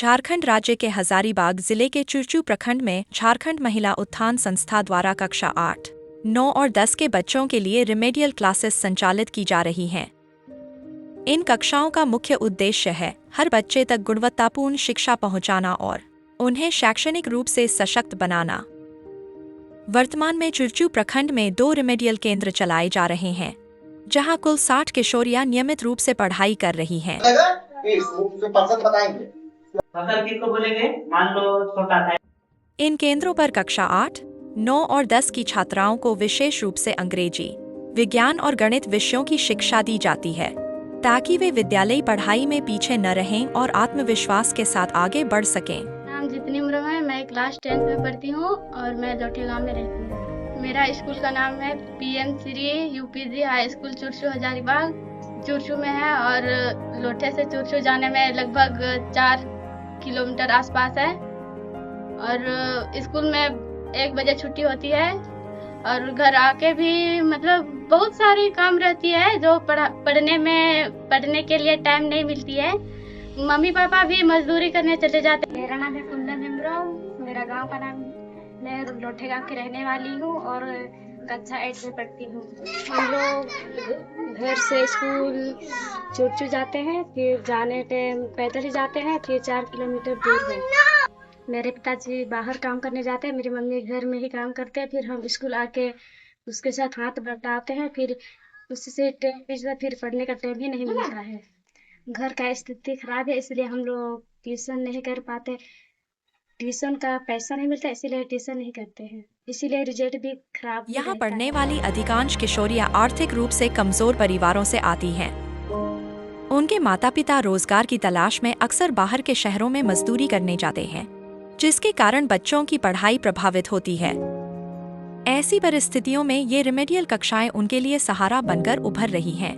झारखंड राज्य के हजारीबाग जिले के चुरचू प्रखंड में झारखंड महिला उत्थान संस्था द्वारा कक्षा 8, 9 और 10 के बच्चों के लिए रिमेडियल क्लासेस संचालित की जा रही हैं। इन कक्षाओं का मुख्य उद्देश्य है हर बच्चे तक गुणवत्तापूर्ण शिक्षा पहुंचाना और उन्हें शैक्षणिक रूप से सशक्त बनाना। वर्तमान में चुरचू प्रखंड में 2 रिमेडियल केंद्र चलाए जा रहे हैं, जहां कुल 60 किशोरियां नियमित रूप से पढ़ाई कर रही हैं। किसको बोलेंगे? मान लो छोटा था। इन केंद्रों पर कक्षा 8, 9 और 10 की छात्राओं को विशेष रूप से अंग्रेजी, विज्ञान और गणित विषयों की शिक्षा दी जाती है, ताकि वे विद्यालयी पढ़ाई में पीछे न रहें और आत्मविश्वास के साथ आगे बढ़ सकें। नाम जितनी उम्र में मैं क्लास 10 में पढ़ती हूँ और मैं लोटे गाँव में रहती हूँ। मेरा स्कूल का नाम है PM Shri UPG high school Churchu Hazaribagh Churchu में है और लोटे से चुरचू जाने में लगभग 4 किलोमीटर आसपास है। और स्कूल में 1 बजे छुट्टी होती है और घर आके भी मतलब बहुत सारी काम रहती है जो पढ़ने के लिए टाइम नहीं मिलती है। मम्मी पापा भी मजदूरी करने चले जाते हैं। मेरा नाम है कुंदन हेम्ब्रम, मेरा गांव का नाम, मैं लोठे गांव की रहने वाली हूँ और कक्षा 8 में पढ़ती हूँ। हम लोग घर से स्कूल चुरचू जाते हैं, फिर जाने टाइम पैदल ही जाते हैं, फिर 4 किलोमीटर दूर है। मेरे पिताजी बाहर काम करने जाते हैं, मेरी मम्मी घर में ही काम करते हैं। फिर हम स्कूल आके उसके साथ हाथ बटाते हैं, फिर उससे फिर पढ़ने का टाइम ही नहीं मिलता है। घर का स्थिति खराब है, इसलिए हम लोग ट्यूशन नहीं कर पाते। ट्यूशन का पैसा नहीं मिलता, इसीलिए ट्यूशन नहीं करते हैं, इसीलिए रिजल्ट भी खराब। यहाँ पढ़ने वाली अधिकांश किशोरियाँ आर्थिक रूप से कमजोर परिवारों से आती हैं। उनके माता पिता रोजगार की तलाश में अक्सर बाहर के शहरों में मजदूरी करने जाते हैं, जिसके कारण बच्चों की पढ़ाई प्रभावित होती है। ऐसी परिस्थितियों में ये रिमेडियल कक्षाएं उनके लिए सहारा बनकर उभर रही हैं।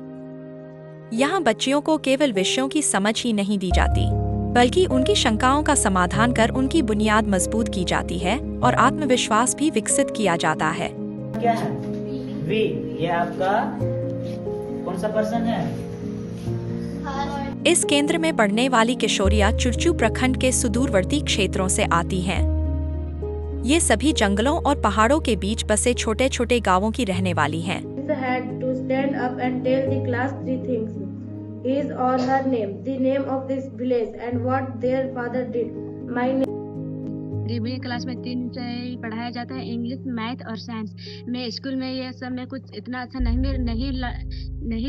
यहाँ बच्चियों को केवल विषयों की समझ ही नहीं दी जाती, बल्कि उनकी शंकाओं का समाधान कर उनकी बुनियाद मजबूत की जाती है और आत्मविश्वास भी विकसित किया जाता है। क्या है? वी, ये आपका कौन सा पर्सन है? इस केंद्र में पढ़ने वाली किशोरियां चुरचू प्रखंड के सुदूरवर्ती क्षेत्रों से आती हैं। ये सभी जंगलों और पहाड़ों के बीच बसे छोटे छोटे गांवों की रहने वाली हैं। Had to stand up and tell the class 3 things: his or her name, the name of this village, and what their father did. My name. Remedial class में 3 विषय पढ़ाया जाता है, इंग्लिश, मैथ और साइंस। मैं स्कूल में ये सब में कुछ इतना अच्छा नहीं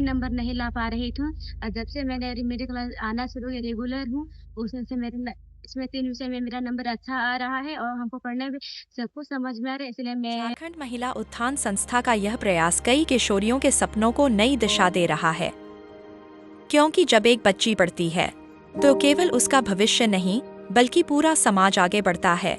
नंबर नहीं ला पा रही थी। और जब से मैंने रिमेडियल क्लास आना शुरू किया, रेगुलर हूँ, उस दिन से मेरे इसमें 3 विषय में मेरा नंबर अच्छा आ रहा है और हमको पढ़ने में सब कुछ समझ में आ रहा है। इसलिए मैं झारखंड महिला उत्थान संस्था का यह प्रयास कई किशोरियों के सपनों को नई दिशा दे रहा है, क्योंकि जब एक बच्ची पढ़ती है तो केवल उसका भविष्य नहीं, बल्कि पूरा समाज आगे बढ़ता है।